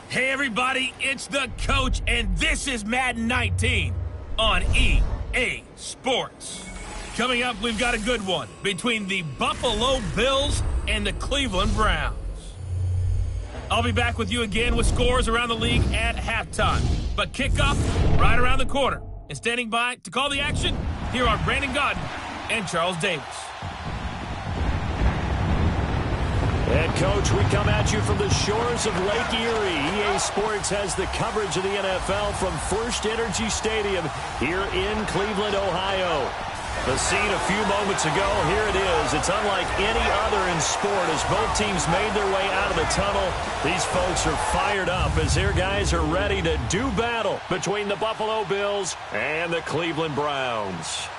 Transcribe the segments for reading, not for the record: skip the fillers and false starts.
Hey everybody, it's the coach, and this is Madden 19 on EA Sports. Coming up, we've got a good one between the Buffalo Bills and the Cleveland Browns. I'll be back with you again with scores around the league at halftime. But kickoff right around the corner. And standing by to call the action, here are Brandon Godden and Charles Davis. Head coach, we come at you from the shores of Lake Erie. EA Sports has the coverage of the NFL from First Energy Stadium here in Cleveland, Ohio. The scene a few moments ago, here it is. It's unlike any other in sport as both teams made their way out of the tunnel. These folks are fired up as their guys are ready to do battle between the Buffalo Bills and the Cleveland Browns.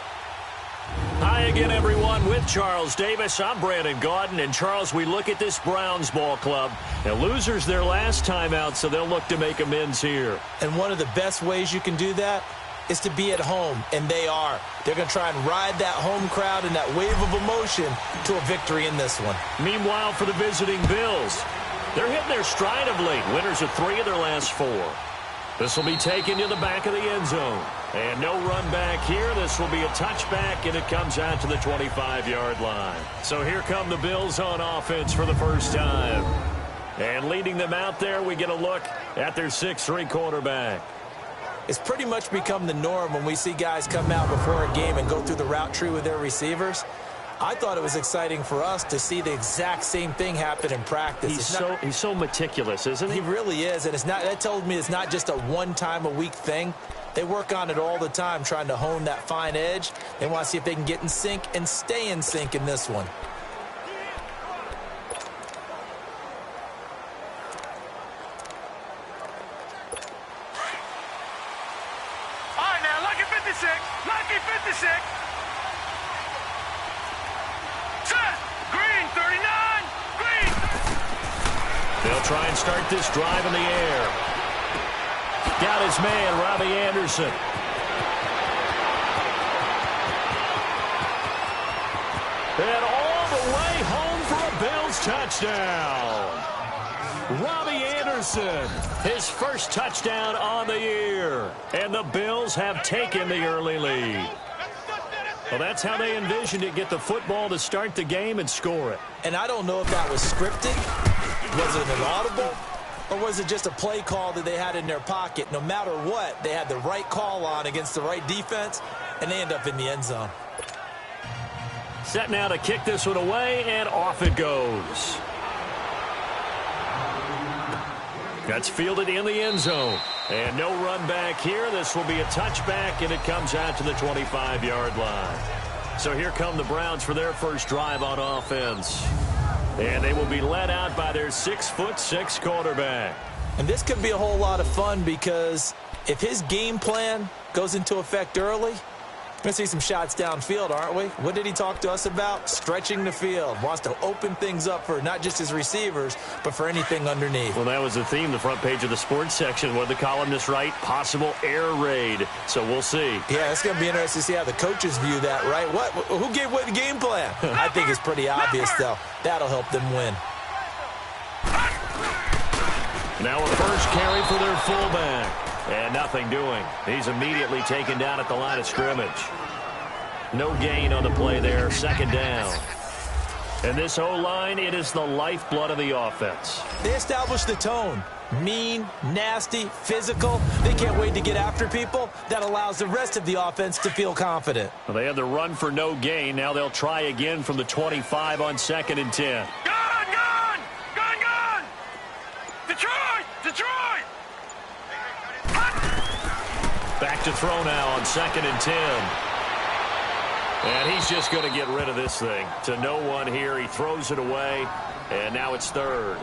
Hi again, everyone, with Charles Davis. I'm Brandon Godden. And, Charles, we look at this Browns ball club. Now, losers their last time out, so they'll look to make amends here. And one of the best ways you can do that is to be at home, and they are. They're going to try and ride that home crowd and that wave of emotion to a victory in this one. Meanwhile, for the visiting Bills, they're hitting their stride of late. Winners of 3 of their last 4. This will be taken to the back of the end zone. And no run back here. This will be a touchback, and it comes out to the 25-yard line. So here come the Bills on offense for the first time. And leading them out there, we get a look at their 6'3" quarterback. It's pretty much become the norm when we see guys come out before a game and go through the route tree with their receivers. I thought it was exciting for us to see the exact same thing happen in practice. He's so meticulous, isn't he? He really is, and that told me it's not just a one-time-a-week thing. They work on it all the time, trying to hone that fine edge. They want to see if they can get in sync and stay in sync in this one. All right, now, lucky 56. Lucky 56. Set. Green, 39. Green. They'll try and start this drive in the air. Got his man, Robbie Anderson. And all the way home for a Bills touchdown. Robbie Anderson, his first touchdown on the year. And the Bills have taken the early lead. Well, that's how they envisioned it, get the football to start the game and score it. And I don't know if that was scripted. Was it an audible? Or was it just a play call that they had in their pocket? No matter what, they had the right call on against the right defense, and they end up in the end zone. Set now to kick this one away, and off it goes. That's fielded in the end zone. And no run back here. This will be a touchback, and it comes out to the 25-yard line. So here come the Browns for their first drive on offense. And they will be led out by their 6'6" quarterback. And this could be a whole lot of fun because if his game plan goes into effect early, we're going to see some shots downfield, aren't we? What did he talk to us about? Stretching the field. Wants to open things up for not just his receivers, but for anything underneath. Well, that was the theme, the front page of the sports section. What did the columnist write? Possible air raid. So we'll see. Yeah, it's going to be interesting to see how the coaches view that, right? Who gave away the game plan? I think it's pretty obvious, though. That'll help them win. Now a first carry for their fullback. And nothing doing. He's immediately taken down at the line of scrimmage. No gain on the play there. Second down. And this O-line, it is the lifeblood of the offense. They established the tone. Mean, nasty, physical. They can't wait to get after people. That allows the rest of the offense to feel confident. Well, they had the run for no gain. Now they'll try again from the 25 on 2nd and 10. Gone! Detroit! Back to throw now on 2nd and 10. And he's just going to get rid of this thing. To no one here. He throws it away. And now it's 3rd.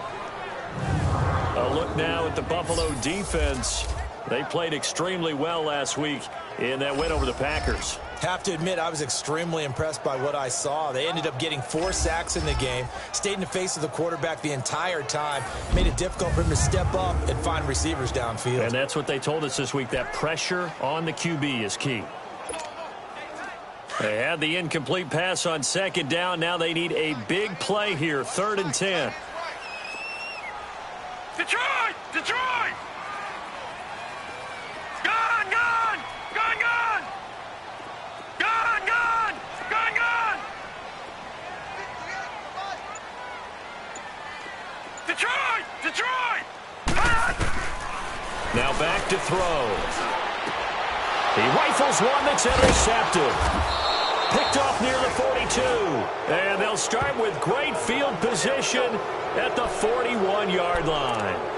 A look now at the Buffalo defense. They played extremely well last week in that win over the Packers. Have to admit, I was extremely impressed by what I saw. They ended up getting 4 sacks in the game, stayed in the face of the quarterback the entire time, made it difficult for him to step up and find receivers downfield. And that's what they told us this week, that pressure on the QB is key. They had the incomplete pass on 2nd down. Now they need a big play here, 3rd and 10. Detroit! Detroit! Gone, gone! Gone, gone! Gone, gone! Gone, gone! Detroit! Detroit! Now back to throw. He rifles one that's intercepted. Picked off near the 42. And they'll start with great field position at the 41-yard line.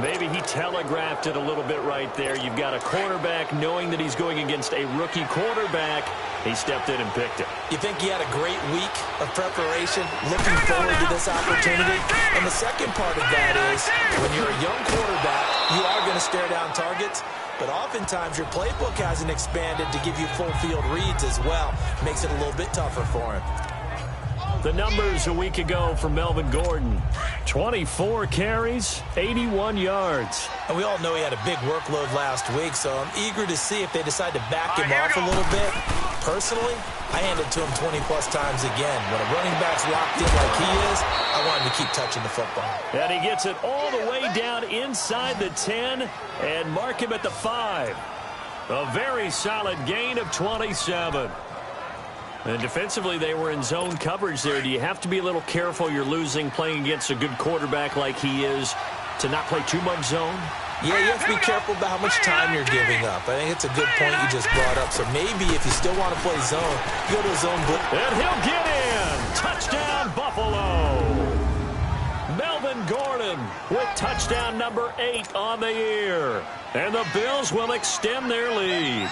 Maybe he telegraphed it a little bit right there. You've got a quarterback knowing that he's going against a rookie quarterback. He stepped in and picked it. You think he had a great week of preparation, looking forward to this opportunity? And the second part of that is, when you're a young quarterback, you are going to stare down targets, but oftentimes your playbook hasn't expanded to give you full field reads as well. Makes it a little bit tougher for him. The numbers a week ago for Melvin Gordon. 24 carries, 81 yards. And we all know he had a big workload last week, so I'm eager to see if they decide to back him off a little bit. Personally, I hand it to him 20-plus times again. When a running back's locked in like he is, I want him to keep touching the football. And he gets it all the way down inside the 10 and mark him at the 5. A very solid gain of 27. And defensively, they were in zone coverage there. Do you have to be a little careful? You're losing playing against a good quarterback like he is to not play too much zone? Yeah, you have to be careful about how much time you're giving up. I think it's a good point you just brought up. So maybe if you still want to play zone, go to a zone blitz. And he'll get in. Touchdown, Buffalo. Melvin Gordon with touchdown number 8 on the year. And the Bills will extend their lead.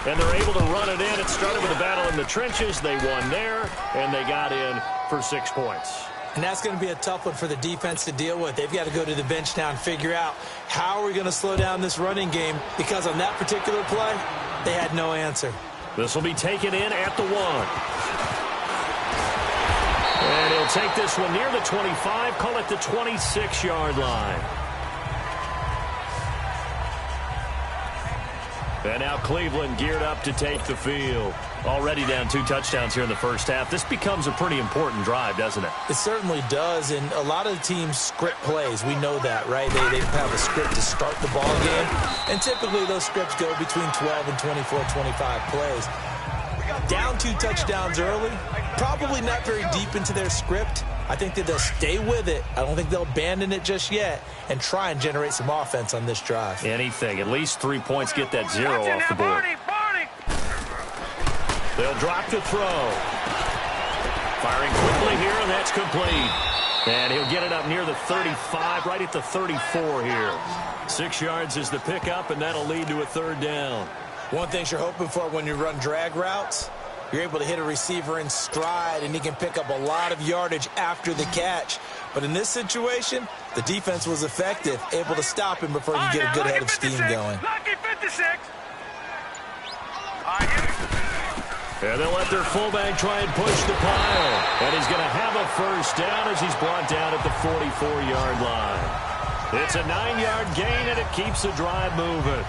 And they're able to run it in. It started with a battle in the trenches. They won there, and they got in for 6 points. And that's going to be a tough one for the defense to deal with. They've got to go to the bench now and figure out how are we going to slow down this running game, because on that particular play, they had no answer. This will be taken in at the 1. And he'll take this one near the 25, call it the 26-yard line. And now Cleveland geared up to take the field. Already down 2 touchdowns here in the first half. This becomes a pretty important drive, doesn't it? It certainly does, and a lot of the teams script plays. We know that, right? They have a script to start the ball game, and typically those scripts go between 12 and 24, 25 plays. Down 2 touchdowns early, probably not very deep into their script. I think that they'll stay with it. I don't think they'll abandon it just yet and try and generate some offense on this drive. Anything. At least 3 points, get that 0 off the board. They'll drop the throw. Firing quickly here, and that's complete. And he'll get it up near the 35, right at the 34 here. 6 yards is the pickup, and that'll lead to a 3rd down. One thing you're hoping for when you run drag routes, you're able to hit a receiver in stride, and he can pick up a lot of yardage after the catch. But in this situation, the defense was effective, able to stop him before you get a good head of steam going. Lucky 56. And they'll let their fullback try and push the pile. And he's going to have a 1st down as he's brought down at the 44-yard line. It's a 9-yard gain, and it keeps the drive moving.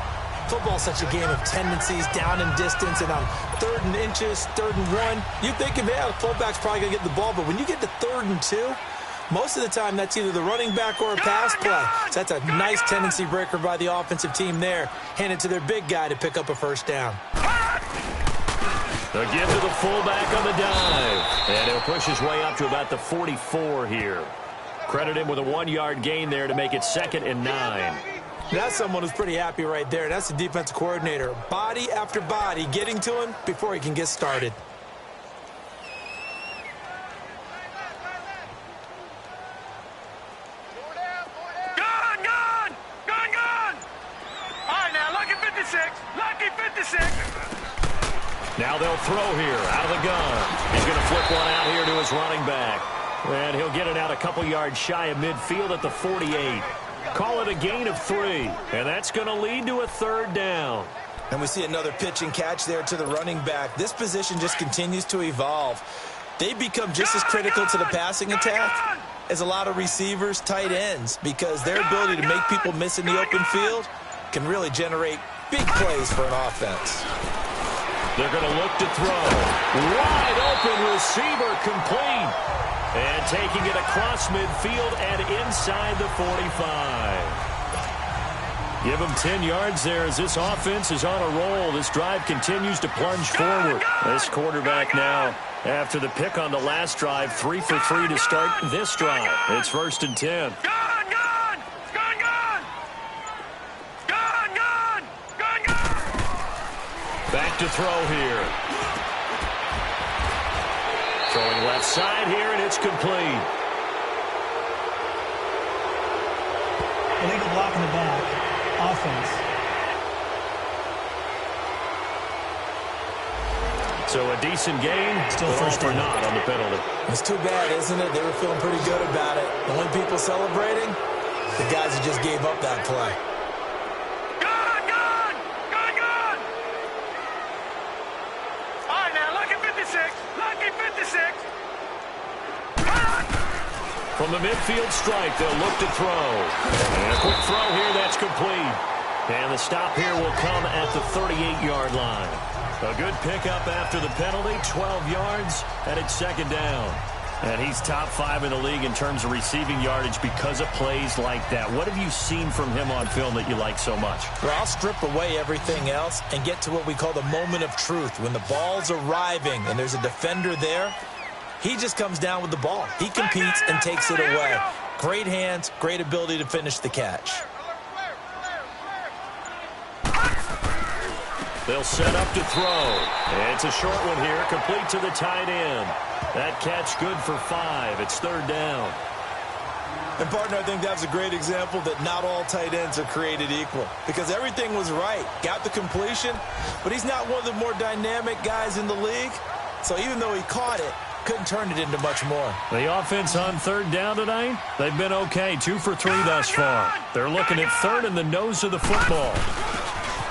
Football's such a game of tendencies, down in distance, and on 3rd and inches, 3rd and 1, you think, yeah, the fullback's probably going to get the ball, but when you get to 3rd and 2, most of the time that's either the running back or a pass play. So that's a nice tendency breaker by the offensive team there. Hand it to their big guy to pick up a 1st down. They'll give to the fullback on the dive. And he'll push his way up to about the 44 here. Credit him with a 1-yard gain there to make it 2nd and 9. That's someone who's pretty happy right there. That's the defensive coordinator. Body after body getting to him before he can get started. Gone, gone! Gone, gone! All right, now, lucky 56. Lucky 56. Now they'll throw here out of the gun. He's going to flip one out here to his running back. And he'll get it out a couple yards shy of midfield at the 48. Call it a gain of 3. And that's going to lead to a 3rd down. And we see another pitch and catch there to the running back. This position just continues to evolve. They become just as critical to the passing attack as a lot of receivers, tight ends, because their ability to make people miss in the open field can really generate big plays for an offense. They're going to look to throw. Wide open receiver complete. And taking it across midfield and inside the 45. Give them 10 yards there as this offense is on a roll. This drive continues to plunge forward. This quarterback now, after the pick on the last drive, 3 for 3 to start this drive. It's 1st and 10. Back to throw here. Throwing left side here, and it's complete. Illegal block in the back. Offense. So a decent gain, still first or not on the penalty. It's too bad, isn't it? They were feeling pretty good about it. The only people celebrating, the guys who just gave up that play. All right, now, lucky 56. Lucky 56. From the midfield stripe, they'll look to throw. And a quick throw here, that's complete. And the stop here will come at the 38-yard line. A good pickup after the penalty, 12 yards, and it's 2nd down. And he's top 5 in the league in terms of receiving yardage because of plays like that. What have you seen from him on film that you like so much? Well, I'll strip away everything else and get to what we call the moment of truth. When the ball's arriving and there's a defender there, he just comes down with the ball. He competes and takes it away. Great hands, great ability to finish the catch. They'll set up to throw. And it's a short one here, complete to the tight end. That catch good for 5. It's 3rd down. And, partner, I think that's a great example that not all tight ends are created equal. Because everything was right. Got the completion, but he's not one of the more dynamic guys in the league. So even though he caught it, couldn't turn it into much more. The offense on 3rd down tonight, they've been okay. 2 for 3 thus far. They're looking at 3rd in the nose of the football.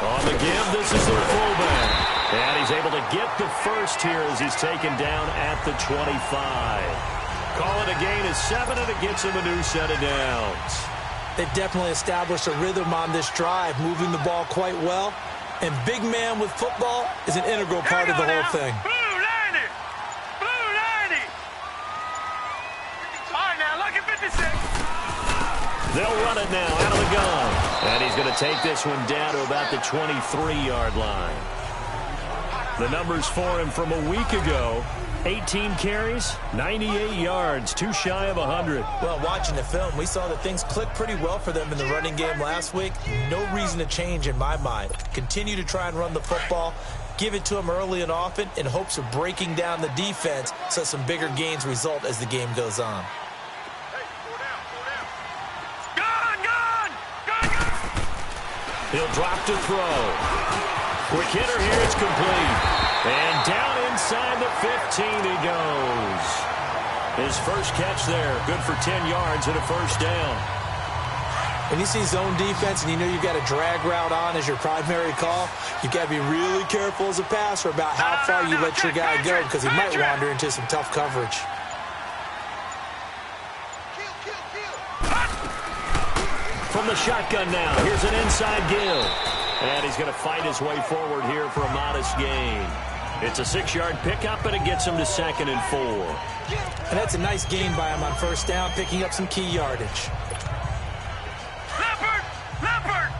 On the give, this is their fullback. And he's able to get the first here as he's taken down at the 25. Call it a gain of 7, and it gets him a new set of downs. They've definitely established a rhythm on this drive, moving the ball quite well. And big man with football is an integral part of the whole thing. Blue 90. Blue 90. All right, now, lucky 56. They'll run it now out of the gun. And he's going to take this one down to about the 23-yard line. The numbers for him from a week ago, 18 carries, 98 yards, 2 shy of 100. Well, watching the film, we saw that things clicked pretty well for them in the running game last week. No reason to change in my mind. Continue to try and run the football, give it to them early and often in hopes of breaking down the defense so some bigger gains result as the game goes on. He'll drop to throw. Quick hitter here, it's complete. And down inside the 15 he goes. His first catch there, good for 10 yards and a 1st down. When you see zone defense and you know you've got a drag route on as your primary call, you've got to be really careful as a passer about how far you let your guy go because he might wander into some tough coverage. From the shotgun now, here's an inside give. And he's going to fight his way forward here for a modest gain. It's a 6-yard pickup, and it gets him to 2nd and 4. And that's a nice gain by him on 1st down, picking up some key yardage. Leopard! Leopard!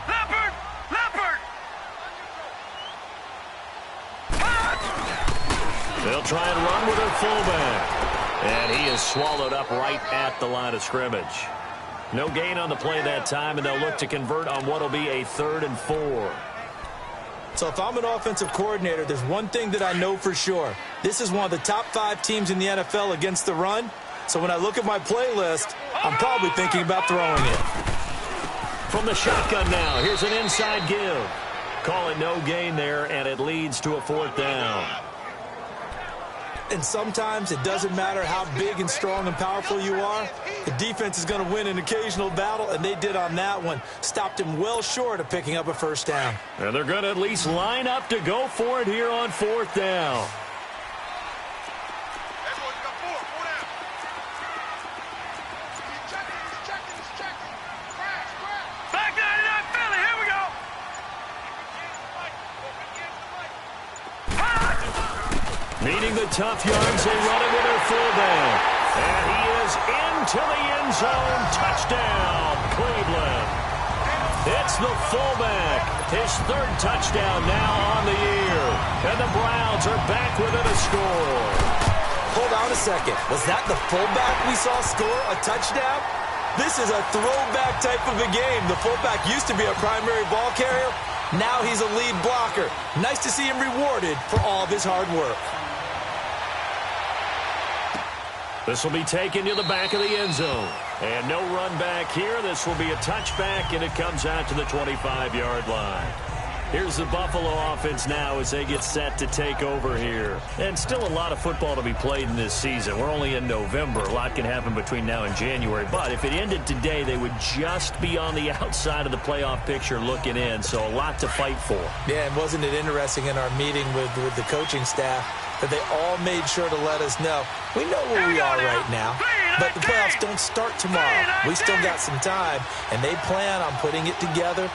Leopard! Leopard! They'll try and run with their fullback. And he is swallowed up right at the line of scrimmage. No gain on the play that time, and they'll look to convert on what will be a 3rd and 4. So if I'm an offensive coordinator, there's one thing that I know for sure. This is one of the top 5 teams in the NFL against the run. So when I look at my playlist, I'm probably thinking about throwing it. From the shotgun now, here's an inside give. Call it no gain there, and it leads to a 4th down. And sometimes it doesn't matter how big and strong and powerful you are. The defense is going to win an occasional battle, and they did on that one. Stopped him well short of picking up a 1st down. And they're going to at least line up to go for it here on 4th down. Back 99 Philly, here we go. Needing the tough yards, they run it with their fullback. And he is into the end zone. Touchdown, Cleveland. It's the fullback. His third touchdown now on the year. And the Browns are back within a score. Hold on a second. Was that the fullback we saw score a touchdown? This is a throwback type of a game. The fullback used to be a primary ball carrier. Now he's a lead blocker. Nice to see him rewarded for all of his hard work. This will be taken to the back of the end zone. And no run back here. This will be a touchback, and it comes out to the 25-yard line. Here's the Buffalo offense now as they get set to take over here. And still a lot of football to be played in this season. We're only in November. A lot can happen between now and January. But if it ended today, they would just be on the outside of the playoff picture looking in. So a lot to fight for. Yeah, and wasn't it interesting in our meeting with the coaching staff that they all made sure to let us know, we know where we are right now, but the playoffs don't start tomorrow. We still got some time, and they plan on putting it together,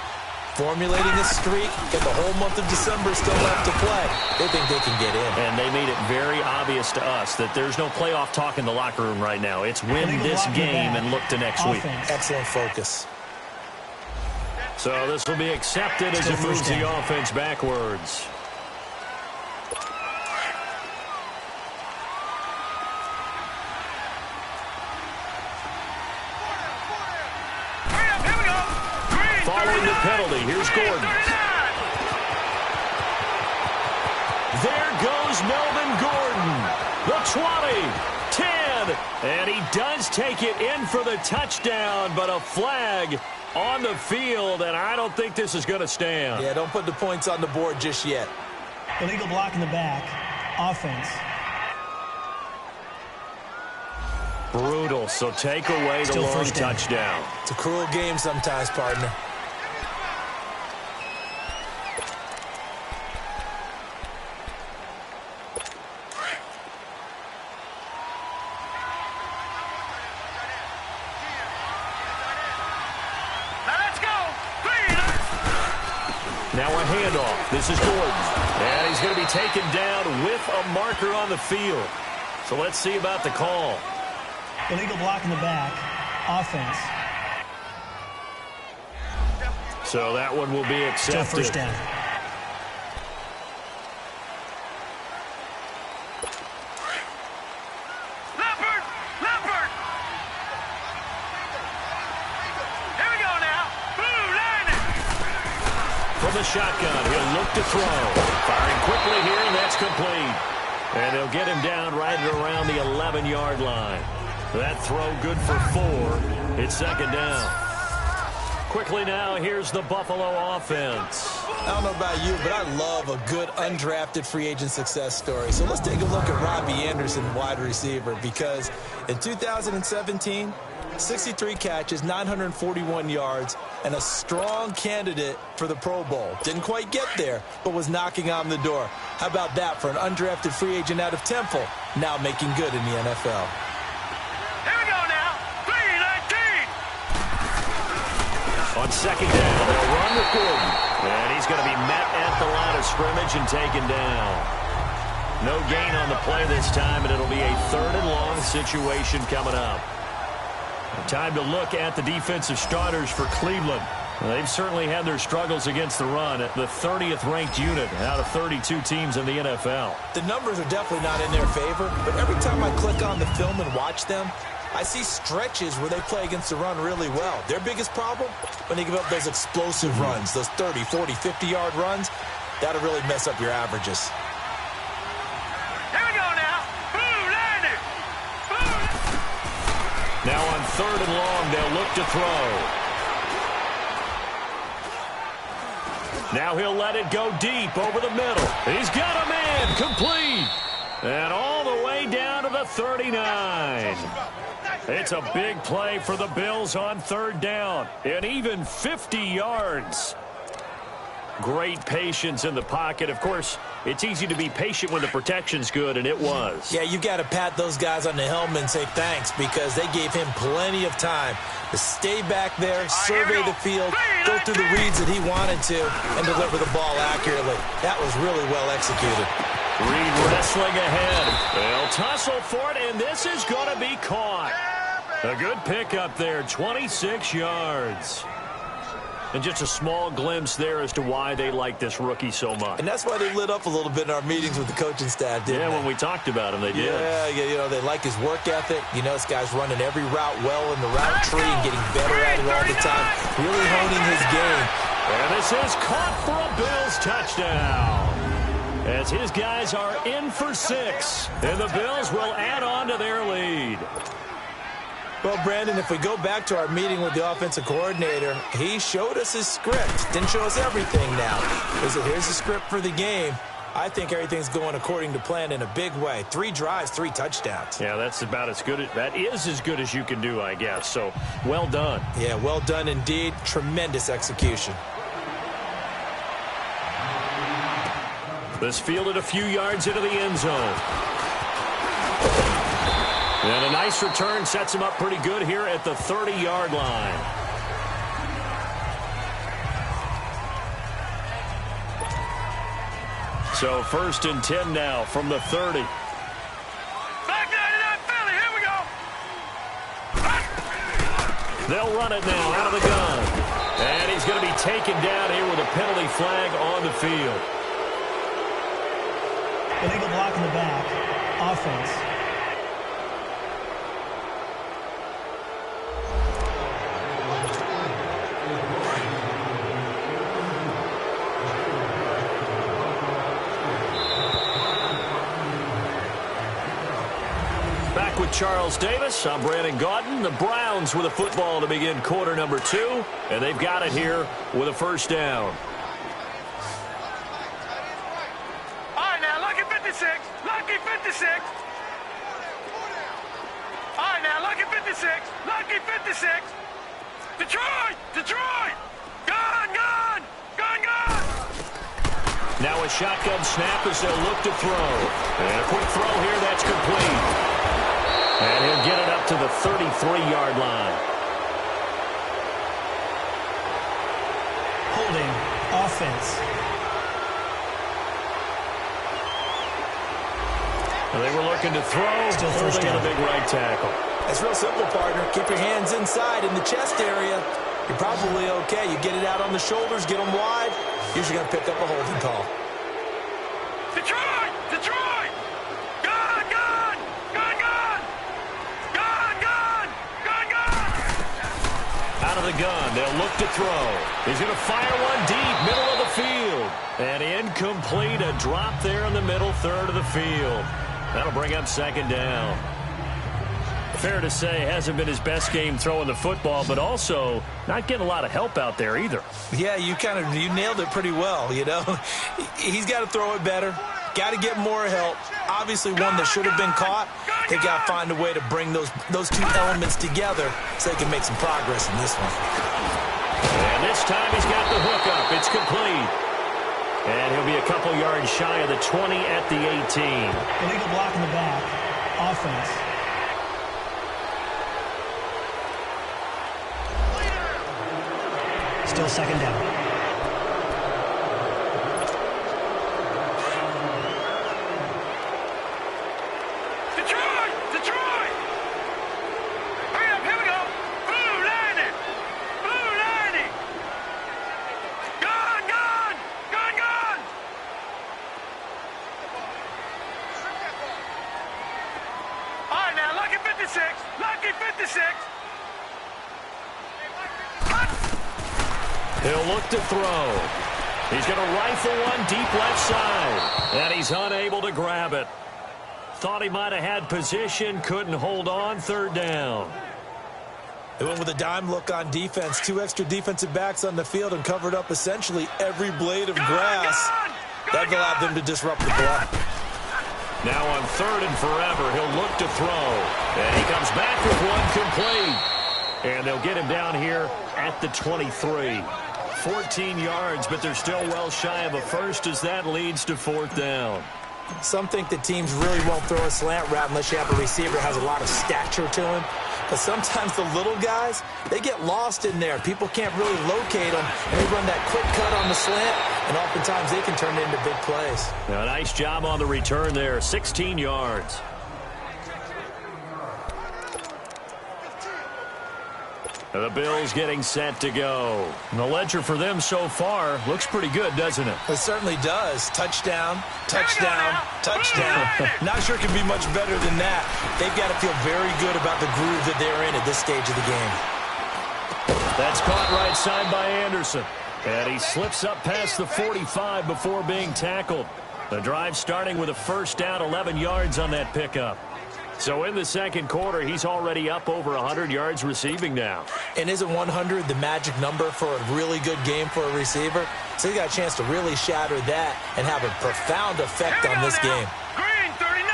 formulating a streak, get the whole month of December still left to play. They think they can get in. And they made it very obvious to us that there's no playoff talk in the locker room right now. It's win this game and look to next week. Excellent focus. So this will be accepted as it moves the offense backwards. Following the penalty, here's Gordon. There goes Melvin Gordon. The 20, 10, and he does take it in for the touchdown, but a flag on the field, and I don't think this is going to stand. Yeah, don't put the points on the board just yet. Illegal block in the back. Offense. Brutal, so take away the long touchdown. It's a cruel game sometimes, partner. Now a handoff. This is Gordon. And he's going to be taken down with a marker on the field. So let's see about the call. Illegal block in the back. Offense. So that one will be accepted. Still first down. Leopard! Here we go now. Blue landing. From the shotgun, he'll look to throw. Firing quickly here, and that's complete. And they'll get him down right around the 11-yard line. That throw good for 4. It's second down. Quickly now, here's the Buffalo offense. I don't know about you, but I love a good undrafted free agent success story. So let's take a look at Robbie Anderson, wide receiver, because in 2017, 63 catches, 941 yards, and a strong candidate for the Pro Bowl. Didn't quite get there, but was knocking on the door. How about that for an undrafted free agent out of Temple, now making good in the NFL? Here we go now. 3-19. On second down, they'll run with Gordon. And he's going to be met at the line of scrimmage and taken down. No gain on the play this time, and it'll be a 3rd and long situation coming up. Time to look at the defensive starters for Cleveland. They've certainly had their struggles against the run. The 30th ranked unit out of 32 teams in the NFL. The numbers are definitely not in their favor, but every time I click on the film and watch them, I see stretches where they play against the run really well. Their biggest problem, when they give up those explosive runs, those 30, 40, 50-yard runs, that'll really mess up your averages. Here we go now. Blue landing. Now on 3rd and long, they'll look to throw. Now he'll let it go deep over the middle. He's got a man, complete. And all the way down to the 39. It's a big play for the Bills on 3rd down. And even 50 yards. Great patience in the pocket. Of course, it's easy to be patient when the protection's good, and it was. Yeah, you got to pat those guys on the helmet and say thanks because they gave him plenty of time to stay back there, survey the field, go through the reads that he wanted to, and deliver the ball accurately. That was really well executed. Reed wrestling ahead. They'll tussle for it, and this is going to be caught. A good pickup there, 26 yards. And just a small glimpse there as to why they like this rookie so much. And that's why they lit up a little bit in our meetings with the coaching staff, didn't they? When we talked about him, they did. Yeah, you know, they like his work ethic. You know, this guy's running every route well in the route tree and getting better at it all the time, really honing his game. And this is caught for a Bills touchdown. As his guys are in for 6, and the Bills will add on to their lead. Well, Brandon, if we go back to our meeting with the offensive coordinator, he showed us his script. Didn't show us everything now. He said, here's the script for the game. I think everything's going according to plan in a big way. 3 drives, 3 touchdowns. Yeah, that's about as good. That is as good as you can do, I guess. So, well done. Yeah, well done indeed. Tremendous execution. This fielded a few yards into the end zone. And a nice return sets him up pretty good here at the 30-yard line. So 1st and 10 now from the 30. Back 99 Philly, here we go. They'll run it now out of the gun. And he's going to be taken down here with a penalty flag on the field. Illegal block in the back. Offense. Back with Charles Davis, I'm Brandon Gaudin. The Browns with a football to begin quarter number 2. And they've got it here with a 1st down. Lucky 56. All right, now, lucky 56. Lucky 56. Detroit! Detroit! Gone! Gone! Gone! Gone! Now a shotgun snap as they'll look to throw. And a quick throw here, that's complete. And he'll get it up to the 33-yard line. Holding. Offense. Well, they were looking to throw. Still first down. A big right tackle. It's real simple, partner. Keep your hands inside in the chest area. You're probably okay. You get it out on the shoulders, get them wide. Usually going to pick up a holding call. Detroit! Detroit! Gone! Gone! Gone! Gone! Gone! Gone! Gone! Gone! Out of the gun, they'll look to throw. He's going to fire one deep, middle of the field. And incomplete, a drop there in the middle third of the field. That'll bring up 2nd down. Fair to say, hasn't been his best game throwing the football, but also not getting a lot of help out there either. Yeah, you nailed it pretty well, you know. He's got to throw it better. Got to get more help. Obviously one that should have been caught. They got to find a way to bring those 2 elements together so they can make some progress in this one. And this time he's got the hook up. It's complete. And he'll be a couple yards shy of the 20 at the 18. Illegal block in the back. Offense. Still 2nd down. Detroit! Detroit! Hurry up, here we go. Blue lining! Blue lining! Gone! Gone! Gone! Gone! All right, now, lucky 56. Lucky 56. He'll look to throw. He's going to rifle one deep left side. And he's unable to grab it. Thought he might have had position, couldn't hold on, 3rd down. They went with a dime look on defense. 2 extra defensive backs on the field and covered up essentially every blade of grass. That allowed them to disrupt the play. Now on 3rd and forever, he'll look to throw. And he comes back with one complete. And they'll get him down here at the 23. 14 yards, but they're still well shy of a first as that leads to 4th down. Some think that teams really won't throw a slant route unless you have a receiver that has a lot of stature to him. But sometimes the little guys, they get lost in there. People can't really locate them, and they run that quick cut on the slant, and oftentimes they can turn it into big plays. Now, nice job on the return there, 16 yards. The Bills getting set to go. And the ledger for them so far looks pretty good, doesn't it? It certainly does. Touchdown, touchdown, touchdown. Not sure it can be much better than that. They've got to feel very good about the groove that they're in at this stage of the game. That's caught right side by Anderson. And he slips up past the 45 before being tackled. The drive starting with a first down, 11 yards on that pickup. So in the second quarter, he's already up over 100 yards receiving now. And isn't 100 the magic number for a really good game for a receiver? So he got a chance to really shatter that and have a profound effect on this game. Green, 39.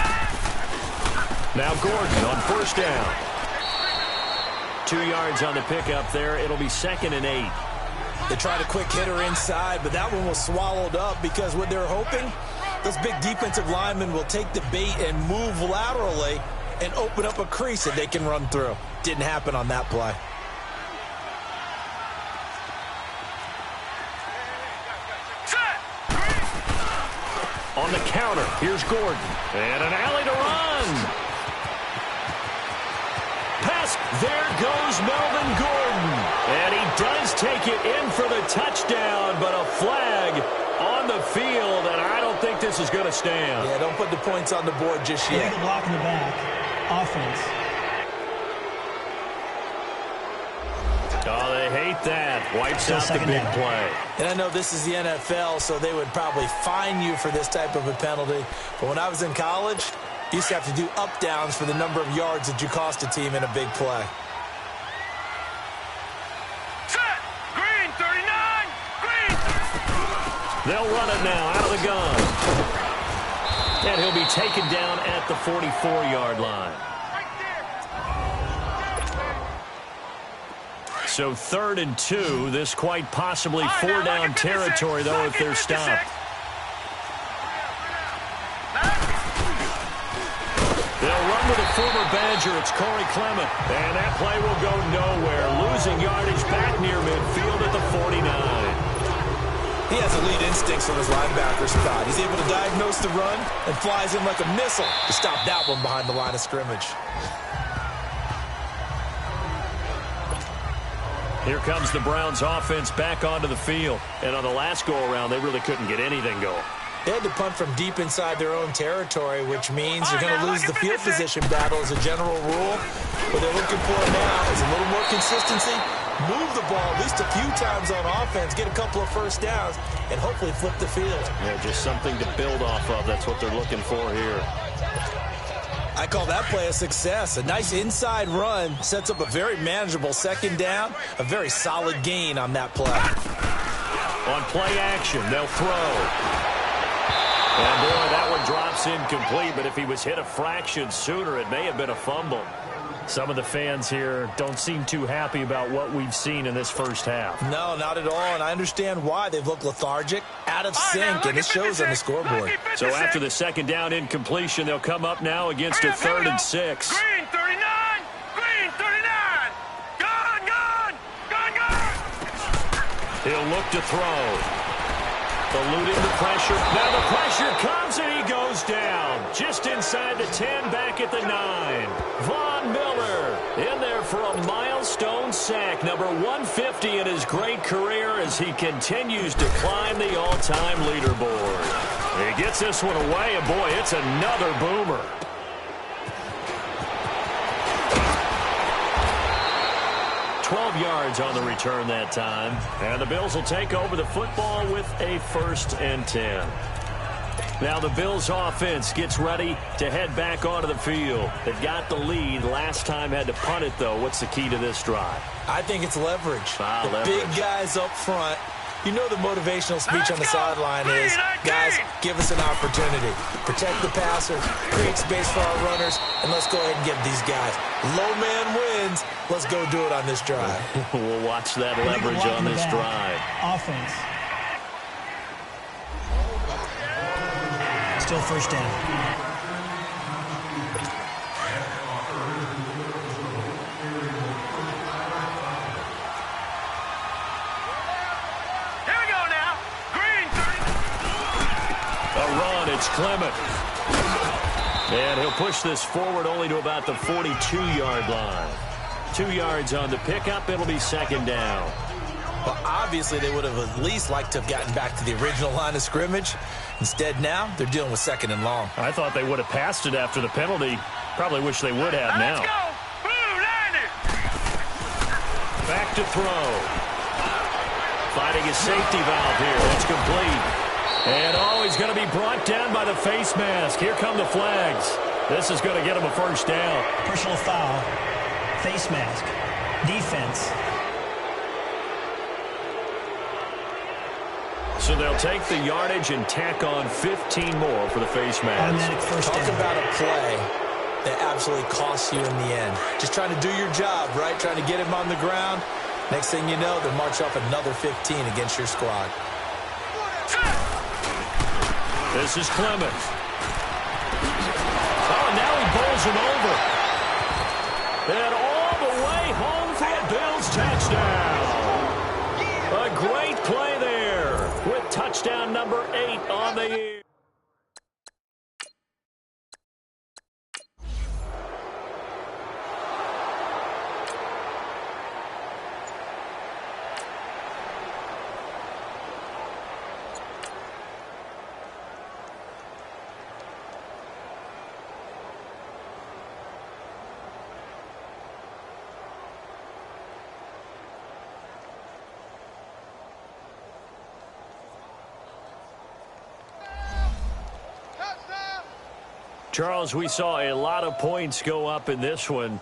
Now Gordon on first down. 2 yards on the pickup there. It'll be 2nd and 8. They tried a quick hitter inside, but that one was swallowed up because what they're hoping, those big defensive linemen will take the bait and move laterally and open up a crease that they can run through. Didn't happen on that play. Set. On the counter, here's Gordon. And an alley to run. Pass. There goes Melvin Gordon. And he does take it in for the touchdown, but a flag on the field, and I don't think this is going to stand. Yeah, don't put the points on the board just yet. Illegal block in the back. Offense. Oh, they hate that. Wipes out the big play. And I know this is the NFL, so they would probably fine you for this type of a penalty. But when I was in college, you used to have to do up-downs for the number of yards that you cost a team in a big play. Set. Green, 39. Green. They'll run it now out of the gun. And he'll be taken down at the 44-yard line. So 3rd and 2. This quite possibly 4-down territory, though, if they're stopped. They'll run with a former Badger. It's Corey Clement. And that play will go nowhere. Losing yardage back near midfield at the 49. He has elite instincts from his linebacker spot. He's able to diagnose the run and flies in like a missile to stop that one behind the line of scrimmage. Here comes the Browns offense back onto the field. And on the last go-around, they really couldn't get anything going. They had to punt from deep inside their own territory, which means you're going to lose the field position battle as a general rule. What they're looking for now is a little more consistency, move the ball at least a few times on offense, get a couple of first downs, and hopefully flip the field. Yeah, just something to build off of. That's what they're looking for here. I call that play a success. A nice inside run sets up a very manageable second down, a very solid gain on that play. On play action, they'll throw. And boy, that one drops incomplete, but if he was hit a fraction sooner, it may have been a fumble. Some of the fans here don't seem too happy about what we've seen in this first half. No, not at all, and I understand why. They've looked lethargic, out of sync, and it shows on the scoreboard. So after the second down incompletion, they'll come up now against a 3rd and 6. Green, 39. Green, 39. Gone. He'll look to throw. Eluding the pressure. Now the pressure comes and he goes down. Just inside the 10, back at the 9. Von Miller in there for a milestone sack. Number 150 in his great career as he continues to climb the all-time leaderboard. He gets this one away, and boy, it's another boomer. Yards on the return that time. And the Bills will take over the football with a 1st and 10. Now the Bills offense gets ready to head back onto the field. They've got the lead. Last time had to punt it, though. What's the key to this drive? I think it's leverage. Leverage. Big guys up front. You know the motivational speech on the sideline is, guys, give us an opportunity. Protect the passer, create space for our runners, and let's go ahead and give these guys. Low man wins. Let's go do it on this drive. We'll watch that leverage on this drive. Offense. Still first down. A run, it's Clement. And he'll push this forward only to about the 42-yard line. 2 yards on the pickup. It'll be second down. Well, obviously, they would have at least liked to have gotten back to the original line of scrimmage. Instead, now, they're dealing with second and long. I thought they would have passed it after the penalty. Probably wish they would have now. Let's go! Blue, line it! Back to throw. Finding a safety valve here. It's complete. And, he's going to be brought down by the face mask. Here come the flags. This is going to get him a first down. Personal foul. Face mask. Defense. So they'll take the yardage and tack on 15 more for the face mask. Automatic first down. Talk about a play that absolutely costs you in the end. Just trying to do your job, right? Trying to get him on the ground. Next thing you know, they'll march off another 15 against your squad. This is Clement. Oh, now he bowls him over. And all the way home for a Bills touchdown. A great play there with touchdown number 8 on the year. Charles, we saw a lot of points go up in this one.